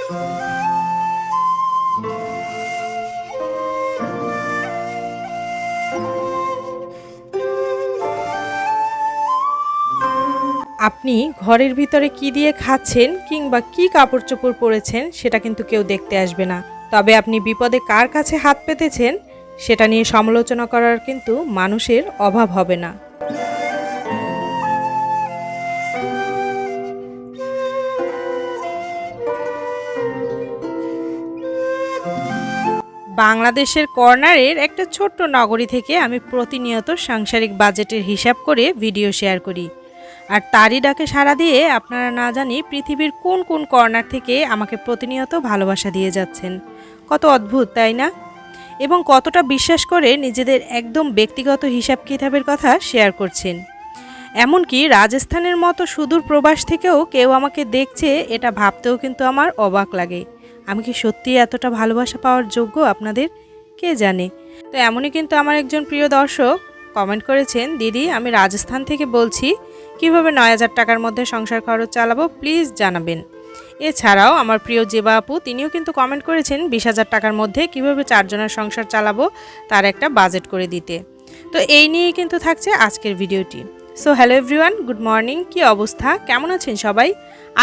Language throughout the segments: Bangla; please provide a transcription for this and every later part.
আপনি ঘরের ভিতরে কি দিয়ে খাচ্ছেন কিংবা কি কাপড় চোপড় পরেছেন সেটা কিন্তু কেউ দেখতে আসবে না, তবে আপনি বিপদে কার কাছে হাত পেতেছেন সেটা নিয়ে সমালোচনা করার কিন্তু মানুষের অভাব হবে না। বাংলাদেশের কর্নারের একটা ছোট্ট নগরী থেকে আমি প্রতিনিয়ত সাংসারিক বাজেটের হিসাব করে ভিডিও শেয়ার করি, আর তারই ডাকে সাড়া দিয়ে আপনারা না জানি পৃথিবীর কোন কোন কর্নার থেকে আমাকে প্রতিনিয়ত ভালোবাসা দিয়ে যাচ্ছেন। কত অদ্ভুত, তাই না? এবং কতটা বিশ্বাস করে নিজেদের একদম ব্যক্তিগত হিসাব কিতাবের কথা শেয়ার করছেন। এমনকি রাজস্থানের মতো সুদূর প্রবাস থেকেও কেউ আমাকে দেখছে, এটা ভাবতেও কিন্তু আমার অবাক লাগে। আমি কি সত্যি এতটা ভালোবাসা পাওয়ার যোগ্য আপনাদের? কে জানে। তো এমনই কিন্তু আমার একজন প্রিয় দর্শক কমেন্ট করেছেন, দিদি আমি রাজস্থান থেকে বলছি, কিভাবে ৯,০০০ টাকার মধ্যে সংসার খরচ চালাবো প্লিজ জানাবেন। এছাড়াও আমার প্রিয় জেবা আপু তিনিও কিন্তু কমেন্ট করেছেন ২০,০০০ টাকার মধ্যে কিভাবে ৪ জনের সংসার চালাবো তার একটা বাজেট করে দিতে। তো এই নিয়েই কিন্তু থাকছে আজকের ভিডিওটি। So hello everyone, good morning. কি অবস্থা, কেমন আছেন সবাই?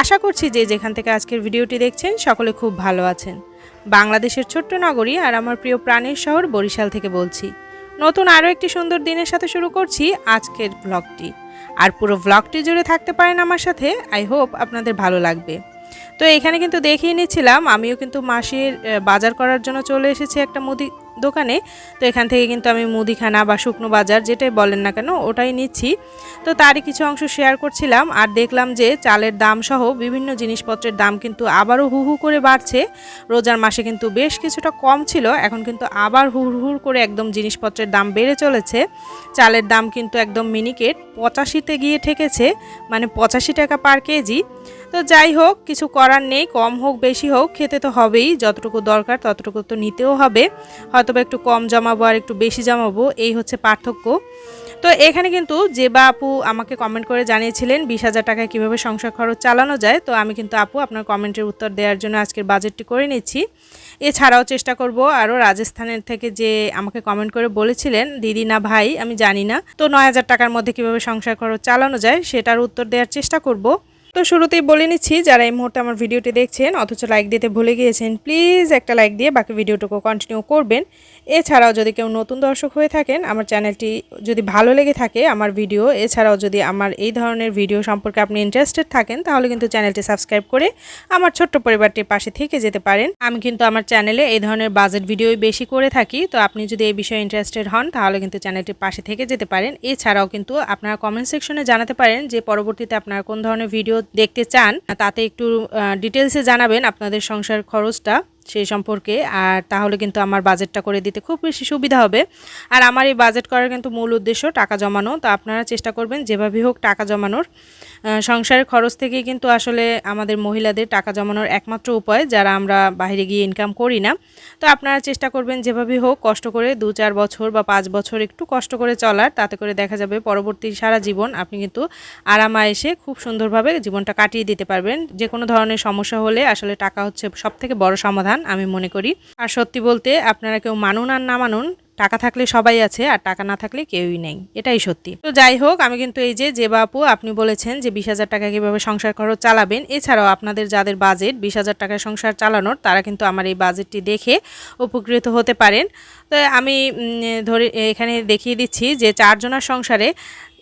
আশা করছি যে যেখান থেকে আজকের ভিডিওটি দেখছেন সকলে খুব ভালো আছেন। বাংলাদেশের ছোট্ট নগরী আর আমার প্রিয় প্রাণের শহর বরিশাল থেকে বলছি। নতুন আরও একটি সুন্দর দিনের সাথে শুরু করছি আজকের ব্লগটি। আর পুরো ব্লগটি জুড়ে থাকতে পারেন আমার সাথে, আই হোপ আপনাদের ভালো লাগবে। তো এখানে কিন্তু দেখিয়ে নিচ্ছিলাম, আমিও কিন্তু মাসের বাজার করার জন্য চলে এসেছি একটা মুদি দোকানে। তো এখান থেকে কিন্তু আমি মুদিখানা বা শুকনো বাজার যেটাই বলেন না কেন ওটাই নিচ্ছি। তো তারই কিছু অংশ শেয়ার করছিলাম, আর দেখলাম যে চালের দাম সহ বিভিন্ন জিনিসপত্রের দাম কিন্তু আবারও হু হু করে বাড়ছে। রোজার মাসে কিন্তু বেশ কিছুটা কম ছিল, এখন কিন্তু আবার হুড় হুড় করে একদম জিনিসপত্রের দাম বেড়ে চলেছে। চালের দাম কিন্তু একদম মিনিকেট ৮৫-তে গিয়ে ঠেকেছে, মানে ৮৫ টাকা পার কেজি। তো যাই হোক, কিছু করার নেই, কম হোক বেশি হোক খেতে তো হবেই, যতটুকু দরকার ততটুকু তো নিতেও হবে। হয়তোবা একটু কম জমাবো আর একটু বেশি জমাবো, এই হচ্ছে পার্থক্য। তো এখানে কিন্তু জেবা আপু আমাকে কমেন্ট করে জানিয়েছিলেন ২০,০০০ টাকায় কীভাবে সংসার খরচ চালানো যায়। তো আমি কিন্তু আপু আপনার কমেন্টের উত্তর দেওয়ার জন্য আজকের বাজেটটি করে নিচ্ছি। এছাড়াও চেষ্টা করব আরও রাজস্থানের থেকে যে আমাকে কমেন্ট করে বলেছিলেন দিদি না ভাই আমি জানি না, তো ৯,০০০ টাকার মধ্যে কীভাবে সংসার খরচ চালানো যায় সেটার উত্তর দেওয়ার চেষ্টা করব। তো শুরুতেই বলে নিচ্ছি, যারা এই মুহূর্তে আমার ভিডিওটি দেখছেন অথচ লাইক দিতে ভুলে গিয়েছেন, প্লিজ একটা লাইক দিয়ে বাকি ভিডিওটুকু কন্টিনিউ করবেন। এছাড়াও যদি কেউ নতুন দর্শক হয়ে থাকেন, আমার চ্যানেলটি যদি ভালো লেগে থাকে আমার ভিডিও, এছাড়াও যদি আমার এই ধরনের ভিডিও সম্পর্কে আপনি ইন্টারেস্টেড থাকেন, তাহলে কিন্তু চ্যানেলটি সাবস্ক্রাইব করে আমার ছোট্ট পরিবারটির পাশে থেকে যেতে পারেন। আমি কিন্তু আমার চ্যানেলে এই ধরনের বাজেট ভিডিওই বেশি করে থাকি। তো আপনি যদি এই বিষয়ে ইন্টারেস্টেড হন তাহলে কিন্তু চ্যানেলটির পাশে থেকে যেতে পারেন। এছাড়াও কিন্তু আপনারা কমেন্ট সেকশনে জানাতে পারেন যে পরবর্তীতে আপনারা কোন ধরনের ভিডিও দেখতে চান, তাতে একটু ডিটেলসে জানাবেন আপনাদের সংসার খরচটা সেই সম্পর্কে, আর তাহলে কিন্তু আমার বাজেটটা করে দিতে খুব বেশি সুবিধা হবে। আর আমার এই বাজেট করার কিন্তু মূল উদ্দেশ্য টাকা জমানো। তো আপনারা চেষ্টা করবেন যেভাবেই হোক টাকা জমানোর। সংসারের খরচ থেকেই কিন্তু আসলে আমাদের মহিলাদের টাকা জমানোর একমাত্র উপায়, যারা আমরা বাইরে গিয়ে ইনকাম করি না। তো আপনারা চেষ্টা করবেন যেভাবেই হোক কষ্ট করে ২-৪ বছর বা ৫ বছর একটু কষ্ট করে চলার, তাতে করে দেখা যাবে পরবর্তী সারা জীবন আপনি কিন্তু আরামায়েশে খুব সুন্দরভাবে জীবনটা কাটিয়ে দিতে পারবেন। যে কোনো ধরনের সমস্যা হলে আসলে টাকা হচ্ছে সবথেকে বড় সমাধান আমি মনে করি। আর সত্যি বলতে আপনারা কেউ মানুন আর না মানুন, টাকা থাকলে সবাই আছে আর টাকা না থাকলে কেউই নেই, এটাই সত্যি। তো যাই হোক, আমি কিন্তু এই যে জেবা আপু আপনি বলেছেন যে ২০,০০০ টাকা কীভাবে সংসার খরচ চালাবেন, এছাড়াও আপনাদের যাদের বাজেট ২০,০০০ টাকায় সংসার চালানোর, তারা কিন্তু আমার এই বাজেটটি দেখে উপকৃত হতে পারেন। তো আমি ধরে এখানে দেখিয়ে দিচ্ছি যে ৪ জনের সংসারে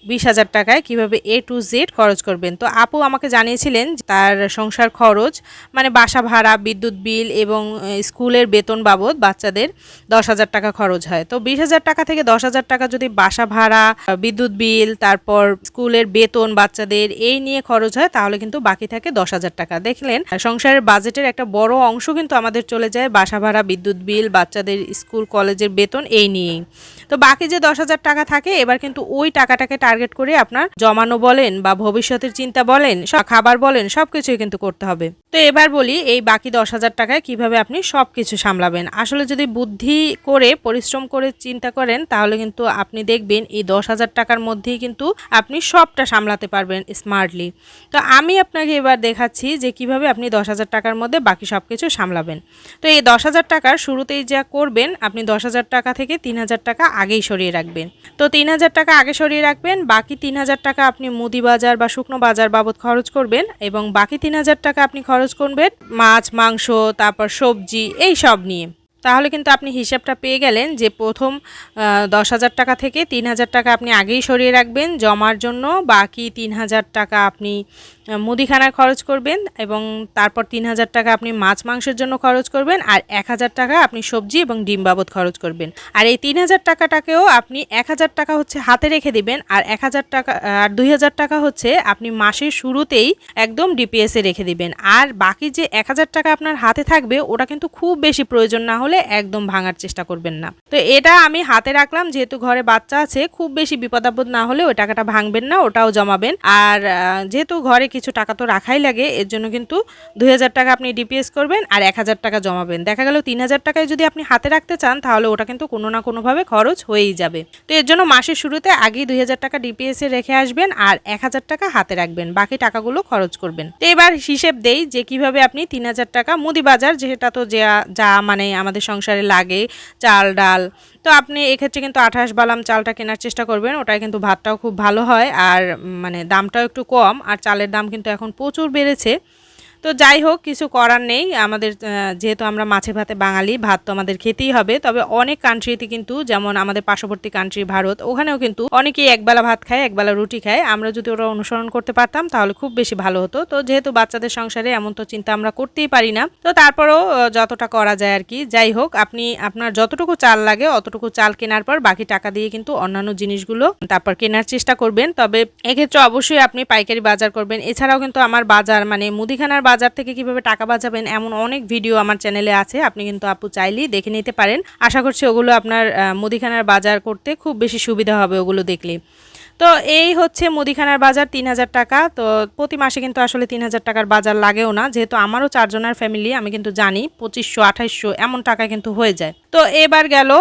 ২০,০০০ টাকায় কীভাবে A to Z খরচ করবেন। তো আপু আমাকে জানিয়েছিলেন তার সংসার খরচ মানে বাসা ভাড়া, বিদ্যুৎ বিল এবং স্কুলের বেতন বাবদ বাচ্চাদের ১০,০০০ টাকা খরচ হয়। তো ২০,০০০ টাকা থেকে ১০,০০০ টাকা যদি বাসা ভাড়া, বিদ্যুৎ বিল, তারপর স্কুলের বেতন বাচ্চাদের এই নিয়ে খরচ হয়, তাহলে কিন্তু বাকি থাকে ১০,০০০ টাকা। দেখলেন সংসারের বাজেটের একটা বড় অংশ কিন্তু আমাদের চলে যায় বাসা ভাড়া, বিদ্যুৎ বিল, বাচ্চাদের স্কুল কলেজের বেতন এই নিয়েই। তো বাকি যে ১০,০০০ টাকা থাকে, এবার কিন্তু ওই টাকাটাকে টার্গেট করে আপনার জমানো বলেন বা ভবিষ্যতের চিন্তা বলেন, খাবার বলেন, সবকিছুই কিন্তু করতে হবে। তো এবার বলি এই বাকি 10,000 টাকায় কিভাবে আপনি সবকিছু সামলাবেন। আসলে যদি বুদ্ধি করে পরিশ্রম করে চিন্তা করেন তাহলে কিন্তু আপনি দেখবেন এই 10,000 টাকার মধ্যেই কিন্তু আপনি সবটা সামলাতে পারবেন স্মার্টলি। তো আমি আপনাকে এবার দেখাচ্ছি যে কিভাবে আপনি 10,000 টাকার মধ্যে বাকি সব কিছু সামলাবেন। তো এই 10,000 টাকার শুরুতেই যা করবেন, আপনি 10,000 টাকা থেকে 3,000 টাকা আগেই সরিয়ে রাখবেন। তো 3,000 টাকা আগে সরিয়ে রাখবেন, বাকি 3,000 টাকা আপনি মুদি বাজার বা শুকনো বাজার বাবদ খরচ করবেন এবং বাকি 3,000 টাকা আপনি খরচ করবেন মাছ, মাংস, তারপর সবজি এই সব নিয়ে। তাহলে কিন্তু আপনি হিসাবটা পেয়ে গেলেন যে প্রথম 10,000 টাকা থেকে 3,000 টাকা আপনি আগেই সরিয়ে রাখবেন জমার জন্য, বাকি 3,000 টাকা আপনি মুদিখানায় খরচ করবেন এবং তারপর 3,000 টাকা আপনি মাছ মাংসের জন্য খরচ করবেন আর 1,000 টাকা আপনি সবজি এবং ডিম বাবদ খরচ করবেন। আর এই 3,000 টাকাটাকেও আপনি 1,000 টাকা হচ্ছে হাতে রেখে দিবেন আর 1,000 টাকা আর 2,000 টাকা হচ্ছে আপনি মাসের শুরুতেই একদম ডিপিএসে রেখে দিবেন। আর বাকি যে 1,000 টাকা আপনার হাতে থাকবে ওটা কিন্তু খুব বেশি প্রয়োজন না হলে একদম ভাঙার চেষ্টা করবেন না। তো এটা আমি হাতে রাখলাম যেহেতু ঘরে বাচ্চা আছে, খুব বেশি বিপদ আপদ না হলে ওই টাকাটা ভাঙবেন না, ওটাও জমাবেন। আর যেহেতু ঘরে কিছু টাকা তো রাখাই লাগে, এর জন্য কিন্তু 2,000 টাকা আপনি ডিপিএস করবেন আর 1,000 টাকা জমাবেন। দেখা গেল 3,000 টাকায় যদি আপনি হাতে রাখতে চান তাহলে ওটা কিন্তু কোনো না কোনোভাবে খরচ হয়েই যাবে। তো এর জন্য মাসের শুরুতে আগেই 2,000 টাকা ডিপিএসে রেখে আসবেন আর 1,000 টাকা হাতে রাখবেন, বাকি টাকাগুলো খরচ করবেন। তো এবার হিসেব দেই যে কিভাবে আপনি 3,000 টাকা মুদি বাজার, যেটা তো যা মানে আমাদের সংসারে লাগে, চাল ডাল, তো আপনি এক্ষেত্রে কিন্তু 28 বালাম চালটা কেনার চেষ্টা করবেন, ওটাই কিন্তু ভাতটাও খুব ভালো হয় আর মানে দামটাও একটু কম, আর চালের দাম কিন্তু এখন প্রচুর বেড়েছে। তো যাই হোক, কিছু করার নেই, আমাদের যেহেতু আমরা মাছে ভাতে বাঙালি, ভাত তো আমাদের খেতেই হবে। তবে অনেক কান্ট্রিতে কিন্তু, যেমন আমাদের পার্শ্ববর্তী কান্ট্রি ভারত, ওখানেও কিন্তু অনেকেই একবেলা ভাত খায়, একবেলা রুটি খায়। আমরা যদি ওরা অনুসরণ করতে পারতাম তাহলে খুব বেশি ভালো হতো। তো যেহেতু বাচ্চাদের সংসারে এমন তো চিন্তা আমরা করতেই পারি না, তো তারপরেও যতটা করা যায় আর কি। যাই হোক, আপনি আপনার যতটুকু চাল লাগে অতটুকু চাল কেনার পর বাকি টাকা দিয়ে কিন্তু অন্যান্য জিনিসগুলো তারপর কেনার চেষ্টা করবেন। তবে এক্ষেত্রে অবশ্যই আপনি পাইকারি বাজার করবেন। এছাড়াও কিন্তু আমার বাজার মানে মুদিখানার বাজার থেকে কিভাবে টাকা বাঁচাবেন এমন অনেক ভিডিও আমার চ্যানেলে আছে, আপনি কিন্তু আপু চাইলেই দেখে নিতে পারেন। আশা করছি ওগুলো আপনার মুদিখানার বাজার করতে খুব বেশি সুবিধা হবে ওগুলো দেখলে। তো এই হচ্ছে মুদিখানার বাজার 3,000 টাকা। তো প্রতি মাসে কিন্তু আসলে 3,000 টাকার বাজার লাগেও না, যেহেতু আমারও 4 জনের ফ্যামিলি, আমি কিন্তু জানি 2,500 2,800 এমন টাকা কিন্তু হয়ে যায়। তো এবার গেল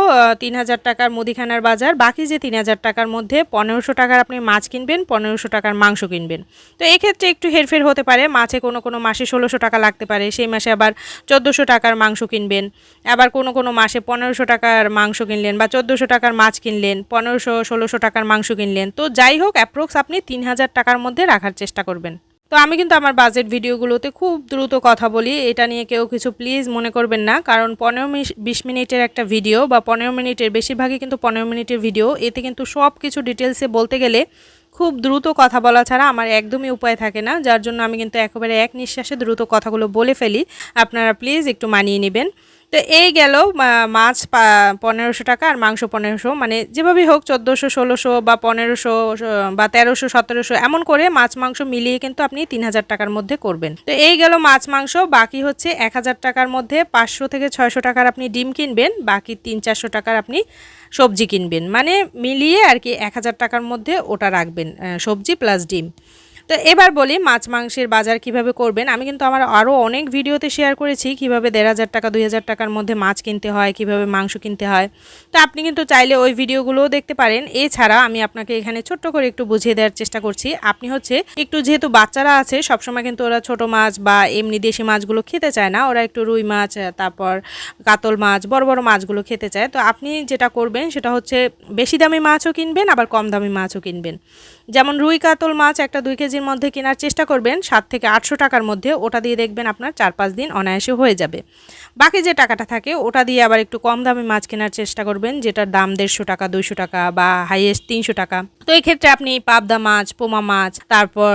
3,000 টাকার মুদিখানার বাজার। বাকি যে 3,000 টাকার মধ্যে 1,500 টাকার আপনি মাছ কিনবেন, 1,500 টাকার মাংস কিনবেন। তো এক্ষেত্রে একটু হেরফের হতে পারে, মাছে কোনো মাসে 1,600 টাকা লাগতে পারে, সেই মাসে আবার 1,400 টাকার মাংস কিনবেন। আবার কোনো মাসে 1,500 টাকার মাংস কিনলেন বা 1,400 টাকার মাছ কিনলেন, 1,500-1,600 টাকার মাংস কিনলেন। তো যাই হোক, অ্যাপ্রক্স আপনি 3,000 টাকার মধ্যে রাখার চেষ্টা করবেন। তো আমি কিন্তু আমার বাজেট ভিডিওগুলোতে খুব দ্রুত কথা বলি, এটা নিয়ে কেউ কিছু প্লিজ মনে করবেন না, কারণ 15-20 মিনিটের একটা ভিডিও বা 15 মিনিটের, বেশিরভাগই কিন্তু 15 মিনিটের ভিডিও, এতে কিন্তু সব কিছু ডিটেলসে বলতে গেলে খুব দ্রুত কথা বলা ছাড়া আমার একদমই উপায় থাকে না, যার জন্য আমি কিন্তু একেবারে এক নিঃশ্বাসে দ্রুত কথাগুলো বলে ফেলি। আপনারা প্লিজ একটু মানিয়ে নেবেন। তো এই গেল মাছ 1,500 টাকা আর মাংস 1,500, মানে যেভাবেই হোক 1,400, 1,600 বা 1,500 বা 1,300, 1,700 এমন করে মাছ মাংস মিলিয়ে কিন্তু আপনি 3,000 টাকার মধ্যে করবেন। তো এই গেল মাছ মাংস। বাকি হচ্ছে 1,000 টাকার মধ্যে 500 থেকে 600 টাকার আপনি ডিম কিনবেন, বাকি 300-400 টাকার আপনি সবজি কিনবেন, মানে মিলিয়ে আর কি 1,000 টাকার মধ্যে ওটা রাখবেন, সবজি প্লাস ডিম। তো এবার বলি মাছ মাংসের বাজার কিভাবে করবেন। আমি কিন্তু আমার আরও অনেক ভিডিওতে শেয়ার করেছি কিভাবে 1,500 টাকা 2,000 টাকার মধ্যে মাছ কিনতে হয়, কিভাবে মাংস কিনতে হয়। তো আপনি কিন্তু চাইলে ওই ভিডিওগুলোও দেখতে পারেন। এছাড়া আমি আপনাকে এখানে ছোট্ট করে একটু বুঝিয়ে দেওয়ার চেষ্টা করছি। আপনি হচ্ছে একটু, যেহেতু বাচ্চারা আছে সবসময় কিন্তু ওরা ছোট মাছ বা এমনি দেশি মাছগুলো খেতে চায় না, ওরা একটু রুই মাছ, তারপর কাতল মাছ, বড় বড় মাছগুলো খেতে চায়। তো আপনি যেটা করবেন সেটা হচ্ছে বেশি দামি মাছও কিনবেন আবার কম দামি মাছও কিনবেন। যেমন রুই কাতল মাছ একটা 2 কেজির মধ্যে কেনার চেষ্টা করবেন 700 থেকে 800 টাকার মধ্যে, ওটা দিয়ে দেখবেন আপনার 4-5 দিন অনায়াসে হয়ে যাবে। বাকি যে টাকাটা থাকে ওটা দিয়ে আবার একটু কম দামি মাছ কেনার চেষ্টা করবেন, যেটার দাম 150 টাকা 200 টাকা বা হাইয়েস্ট 300 টাকা। তো এই ক্ষেত্রে আপনি পাবদা মাছ, পোমা মাছ, তারপর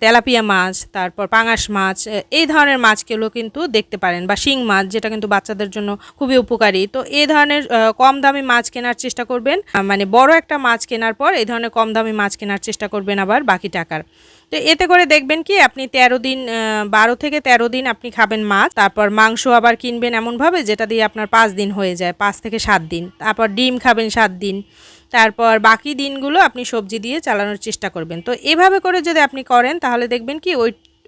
তেলাপিয়া মাছ, তারপর পাঙাশ মাছ, এই ধরনের মাছগুলো কিন্তু দেখতে পারেন, বা শিং মাছ, যেটা কিন্তু বাচ্চাদের জন্য খুবই উপকারী। তো এই ধরনের কম দামি মাছ কেনার চেষ্টা করবেন, মানে বড় একটা মাছ কেনার পর এই ধরনের কম দামি মাছ কেনার চেষ্টা করবেন আবার বাকি টাকার। তো এতে করে দেখবেন কি আপনি 13 দিন, 12 থেকে 13 দিন আপনি খাবেন মাছ। তারপর মাংস আবার কিনবেন এমনভাবে যেটা দিয়ে আপনার 5 দিন হয়ে যায়, 5 থেকে 7 দিন। তারপর ডিম খাবেন 7 দিন। তারপর বাকি দিনগুলো আপনি সবজি দিয়ে চালানোর চেষ্টা করবেন। তো এভাবে করে যদি আপনি করেন তাহলে দেখবেন কি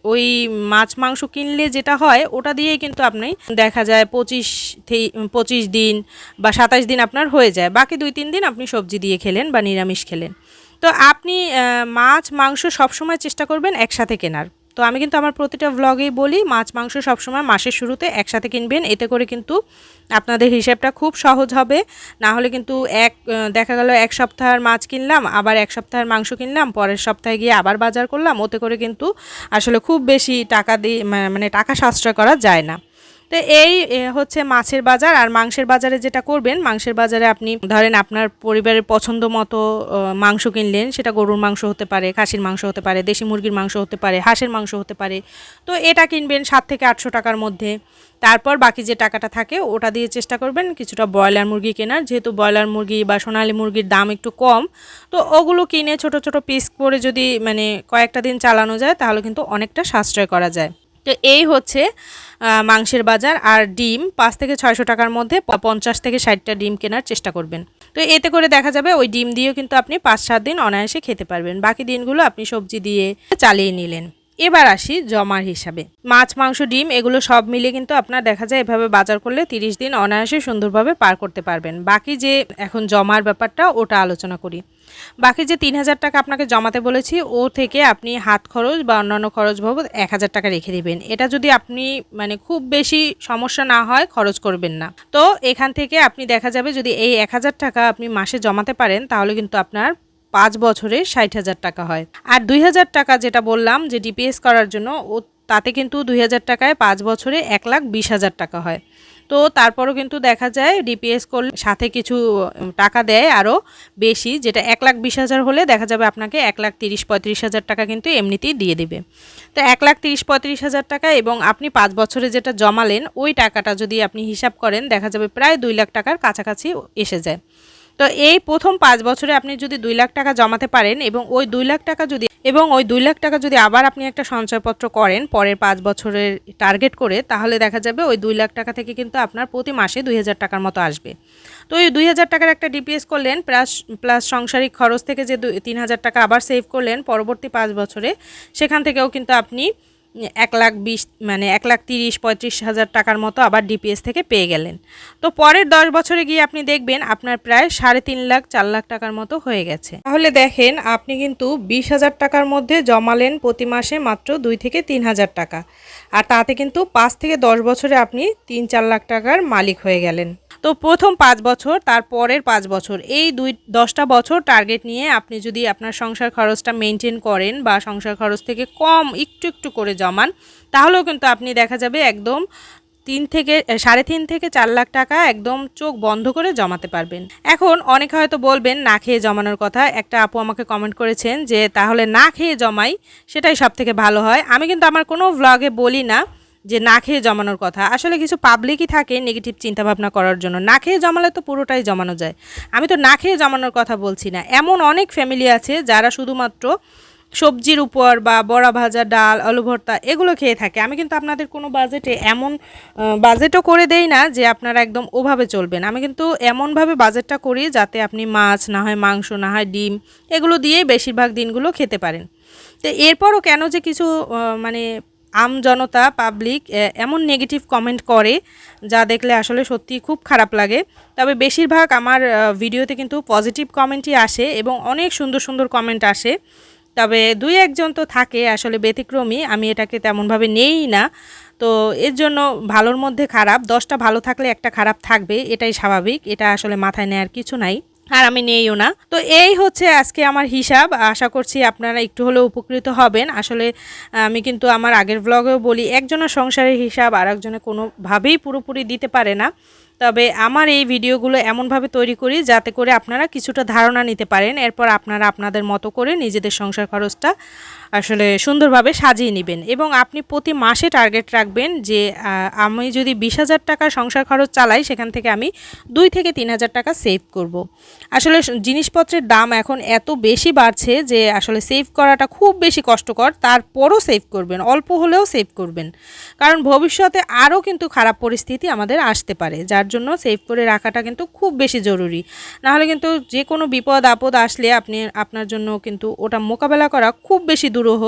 ওই মাছ মাংস কিনলে যেটা হয় ওটা দিয়েই কিন্তু আপনি দেখা যায় 25 দিন বা 27 দিন আপনার হয়ে যায়। বাকি 2-3 দিন আপনি সবজি দিয়ে খেলেন বা নিরামিষ খেলেন। তো আপনি মাছ মাংস সবসময় চেষ্টা করবেন একসাথে কেনার। তো আমি কিন্তু আমার প্রতিটা ভ্লগেই বলি মাছ মাংস সবসময় মাসের শুরুতে একসাথে কিনবেন, এতে করে কিন্তু আপনাদের হিসেবটা খুব সহজ হবে। না হলে কিন্তু দেখা গেল এক সপ্তাহের মাছ কিনলাম, আবার এক সপ্তাহের মাংস কিনলাম, পরের সপ্তাহে গিয়ে আবার বাজার করলাম, ওতে করে কিন্তু আসলে খুব বেশি টাকা দিয়ে মানে টাকা সাশ্রয় করা যায় না। তো এই হচ্ছে মাছের বাজার। আর মাংসের বাজারে যেটা করবেন, মাংসের বাজারে আপনি ধরেন আপনার পরিবারের পছন্দ মতো মাংস কিনলেন, সেটা গরুর মাংস হতে পারে, খাসির মাংস হতে পারে, দেশি মুরগির মাংস হতে পারে, হাঁসের মাংস হতে পারে। তো এটা কিনবেন 700 থেকে 800 টাকার মধ্যে। তারপর বাকি যে টাকাটা থাকে ওটা দিয়ে চেষ্টা করবেন কিছুটা ব্রয়লার মুরগি কেনার, যেহেতু ব্রয়লার মুরগি বা সোনালী মুরগির দাম একটু কম। তো ওগুলো কিনে ছোট ছোট পিস করে যদি মানে কয়েকটা দিন চালানো যায় তাহলে কিন্তু অনেকটা সাশ্রয় করা যায়। তো এই হচ্ছে মাংসের বাজার। আর ডিম 500 থেকে 600 টাকার মধ্যে 50 থেকে 60টা ডিম কেনার চেষ্টা করবেন। তো এতে করে দেখা যাবে ওই ডিম দিয়েও কিন্তু আপনি 5-7 দিন অনায়াসে খেতে পারবেন। বাকি দিনগুলো আপনি সবজি দিয়ে চালিয়ে নিলেন। এবার আসি জমার হিসাবে। মাছ মাংস ডিম এগুলো সব মিলে কিন্তু আপনার দেখা যায় এভাবে বাজার করলে 30 দিন অনায়াসে সুন্দরভাবে পার করতে পারবেন। বাকি যে এখন জমার ব্যাপারটা ওটা আলোচনা করি। বাকি যে 3000 টাকা আপনাকে জমাতে বলেছি ও থেকে আপনি হাত খরচ বা অন্যান্য খরচ বাবদ 1000 টাকা রেখে দিবেন। এটা যদি আপনি মানে খুব বেশি সমস্যা না হয় খরচ করবেন না। তো এখান থেকে আপনি দেখা যাবে যদি এই 1000 টাকা আপনি মাসে জমাতে পারেন তাহলে কিন্তু আপনার 5 বছরে 60,000 টাকা হয়। আর 2000 টাকা যেটা বললাম যে ডিপিএস করার জন্য, তাতে কিন্তু 2000 টাকায় 5 বছরে 1,20,000 টাকা হয়। তো তারপরও কিন্তু দেখা যায় ডিপিএস করলে সাথে কিছু টাকা দেয় আরও বেশি, যেটা 1,20,000 হলে দেখা যাবে আপনাকে 1,30,000-35,000 টাকা কিন্তু এমনিতেই দিয়ে দেবে। তো 1,30,000-35,000 টাকা এবং আপনি 5 বছরে যেটা জমালেন ওই টাকাটা যদি আপনি হিসাব করেন দেখা যাবে প্রায় 2 লাখ টাকার কাছাকাছি এসে যায়। তো এই প্রথম 5 বছরে আপনি যদি 2 লাখ টাকা জমাতে পারেন এবং ওই 2 লাখ টাকা যদি আবার আপনি একটা সঞ্চয়পত্র করেন পরের 5 বছরের টার্গেট করে, তাহলে দেখা যাবে ওই 2 লাখ টাকা থেকে কিন্তু আপনার প্রতি মাসে 2000 টাকার মতো আসবে। তো ওই 2000 টাকার একটা ডিপিএস করলেন প্লাস সাংসারিক খরচ থেকে যে 3000 টাকা আবার সেভ করলেন পরবর্তী 5 বছরে, সেখান থেকেও কিন্তু আপনি 1,20,000 মানে 1,30,000-35,000 টাকার মতো আবার ডিপিএস থেকে পেয়ে গেলেন। তো পরের 10 বছরে গিয়ে আপনি দেখবেন আপনার প্রায় 3.5 লাখ টাকার মতো হয়ে গেছে। তাহলে দেখেন আপনি কিন্তু 20,000 টাকার মধ্যে জমালেন প্রতি মাসে মাত্র 2 থেকে 3,000 টাকা, আর তাতে কিন্তু 5 থেকে 10 বছরে আপনি 3-4 লাখ টাকার মালিক হয়ে গেলেন। তো প্রথম 5 বছর, তারপরের 5 বছর, এই 10টা বছর টার্গেট নিয়ে আপনি যদি আপনার সংসার খরচটা মেনটেন করেন বা সংসার খরচ থেকে কম একটু করে জমান, তাহলেও কিন্তু আপনি দেখা যাবে একদম 3.5 থেকে 4 লাখ টাকা একদম চোখ বন্ধ করে জমাতে পারবেন। এখন অনেকে হয়তো বলবেন না খেয়ে জমানোর কথা। একটা আপু আমাকে কমেন্ট করেছেন যে তাহলে না খেয়ে জমাই, সেটাই সব থেকে ভালো হয়। আমি কিন্তু আমার কোনো ভ্লগে বলি না যে না খেয়ে জমানোর কথা। আসলে কিছু পাবলিকই থাকে নেগেটিভ চিন্তাভাবনা করার জন্য। না খেয়ে জমালে তো পুরোটাই জমানো যায়। আমি তো না খেয়ে জমানোর কথা বলছি না। এমন অনেক ফ্যামিলি আছে যারা শুধুমাত্র সবজির উপর বা বড়া ভাজা, ডাল, আলু ভর্তা এগুলো খেয়ে থাকে। আমি কিন্তু আপনাদের কোনো বাজেটে এমন বাজেটও করে দেই না যে আপনারা একদম ওভাবে চলবেন। আমি কিন্তু এমনভাবে বাজেটটা করি যাতে আপনি মাছ না হয় মাংস না হয় ডিম এগুলো দিয়েই বেশিরভাগ দিনগুলো খেতে পারেন। তো এরপরও কেন যে কিছু মানে জনতা পাবলিক এমন নেগেটিভ কমেন্ট করে যা দেখলে আসলে সত্যি খুব খারাপ লাগে। তবে বেশিরভাগ আমার ভিডিওতে কিন্তু পজিটিভ কমেন্টই আসে এবং অনেক সুন্দর সুন্দর কমেন্ট আসে। তবে 2-1 তো থাকে আসলে ব্যতিক্রমী, আমি এটাকে তেমনভাবে নেই না। তো এর জন্য ভালোর মধ্যে খারাপ, 10টা ভালো থাকলে একটা খারাপ থাকবে, এটাই স্বাভাবিক। এটা আসলে মাথায় নেওয়ার কিছু নাই, আর আমি নেইও না। তো এই হচ্ছে আজকে আমার হিসাব। আশা করছি আপনারা একটু হলেও উপকৃত হবেন। আসলে আমি কিন্তু আমার আগের ব্লগেও বলি একজনের সংসারের হিসাব আর একজনের কোনোভাবেই পুরোপুরি দিতে পারে না। তবে আমার এই ভিডিওগুলো এমনভাবে তৈরি করি যাতে করে আপনারা কিছুটা ধারণা নিতে পারেন। এরপর আপনারা আপনাদের মতো করে নিজেদের সংসার খরচটা আসলে সুন্দরভাবে সাজিয়ে নেবেন এবং আপনি প্রতি মাসে টার্গেট রাখবেন যে আমি যদি 20,000 টাকা সংসার খরচ চালাই সেখান থেকে আমি 2 থেকে 3,000 টাকা সেভ করব। আসলে জিনিসপত্রের দাম এখন এত বেশি বাড়ছে যে আসলে সেভ করাটা খুব বেশি কষ্টকর। তারপরও সেভ করবেন, অল্প হলেও সেভ করবেন, কারণ ভবিষ্যতে আরও কিন্তু খারাপ পরিস্থিতি আমাদের আসতে পারে। যার জন্য সেভ করে রাখাটা কিন্তু খুব বেশি জরুরি। নাহলে কিন্তু যে কোনো বিপদ আপদ আসলে আপনার জন্য কিন্তু ওটা মোকাবেলা করা খুব বেশি দুরূহ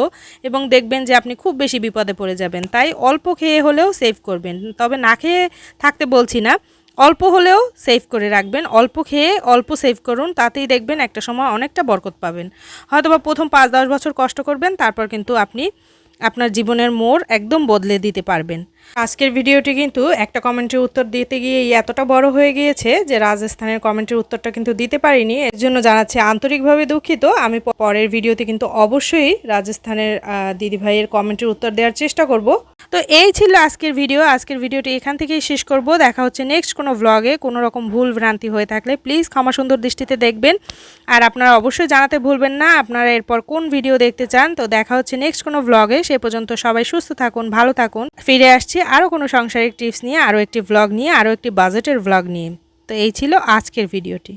এবং দেখবেন যে আপনি খুব বেশি বিপদে পড়ে যাবেন। তাই অল্প খেয়ে হলেও সেভ করবেন, তবে না খেয়ে থাকতে বলছি না, অল্প হলেও সেভ করে রাখবেন। অল্প খেয়ে অল্প সেভ করুন, তাতেই দেখবেন একটা সময় অনেকটা বরকত পাবেন। হয়তোবা প্রথম 5-10 বছর কষ্ট করবেন, তারপর কিন্তু আপনি আপনার জীবনের মোড় একদম বদলে দিতে পারবেন। আজকের ভিডিওটি কিন্তু একটা কমেন্টের উত্তর দিতে গিয়ে এতটা বড় হয়ে গিয়েছে যে রাজস্থানের কমেন্টের উত্তরটা কিন্তু দিতে পারিনি। এর জন্য জানাচ্ছি আন্তরিকভাবে দুঃখিত। আমি পরের ভিডিওতে কিন্তু অবশ্যই রাজস্থানের দিদিভাইয়ের কমেন্টের উত্তর দেওয়ার চেষ্টা করব। তো এই ছিল আজকের ভিডিও। আজকের ভিডিওটি এখান থেকেই শেষ করব। দেখা হচ্ছে নেক্সট কোনো ভ্লগে। কোনো রকম ভুল ভ্রান্তি হয়ে থাকলে প্লিজ ক্ষমা সুন্দর দৃষ্টিতে দেখবেন। আর আপনারা অবশ্যই জানাতে ভুলবেন না আপনারা এরপর কোন ভিডিও দেখতে চান। তো দেখা হচ্ছে নেক্সট কোনো ভ্লগে। সে পর্যন্ত সবাই সুস্থ থাকুন, ভালো থাকুন। ফিরে আসছি আরও কোনো সাংসারিক টিপস নিয়ে, আরও একটি ভ্লগ নিয়ে, আরও একটি বাজেটের ভ্লগ নিয়ে। তো এই ছিল আজকের ভিডিওটি।